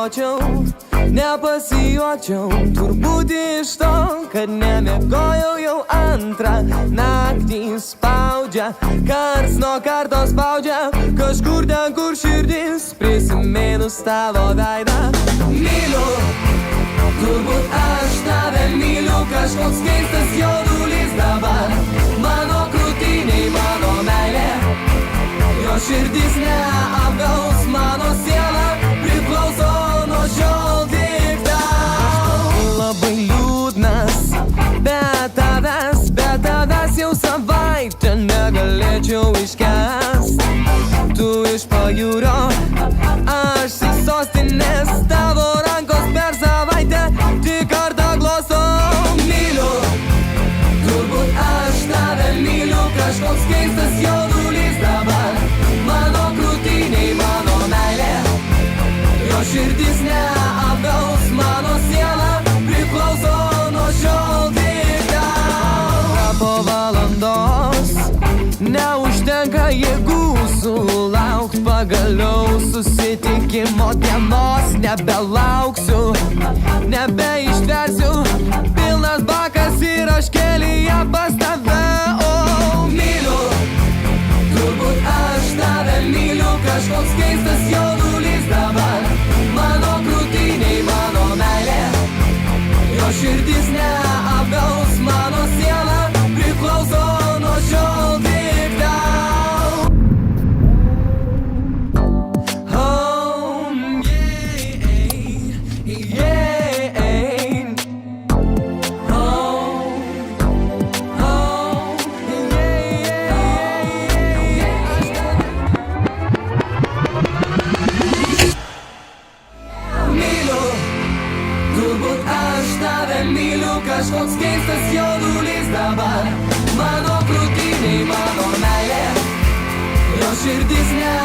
nepagalvočiau, nepasijuokčiau. Turbūt iš to, kad nemiegojau jau antrą naktį. Spaudžia, karts nuo karto spaudžia, kažkur ten, kur širdis, prisiminus tavo veidą. Myliu, turbūt aš tave myliu, kažkoks keistas jaudulys dabar mano krūtiniai, mano meilė. Jo širdis neapgaus, mano siela priklauso nuo šiol tik tau. Labai liūdnas, be tavęs jau savaitę negalėčiau iškęst. Tu iš pajūrio, aš į sostinės, tavo rankos per savaitę tik kartą glosto. Myliu, turbūt aš tave myliu, kažkoks keistas jaudulys dabar mano krūtiniai, mano meilė. Jo širdis neapgaus, mano siela priklauso nuo šiol tik tau. Po valandos neužtenka jėgų sulaukt pagaliau susitikimo dienos. Nebelauksiu, nebeištversiu, pilnas bakas ir aš kelyje pas tave. O myliu, turbūt aš tave myliu, kažkoks keistas jaudulys dabar mano krūtiniai, mano meilė. Jo širdis neapgaus, mano siela priklauso nuo šiol tik tau. Oh, yeah, yeah. Oh, oh, myliu, turbūt aš tave myliu, kažkoks keistas jaudulys dabar mano krūtiniai, mano meilė. Jo širdis ne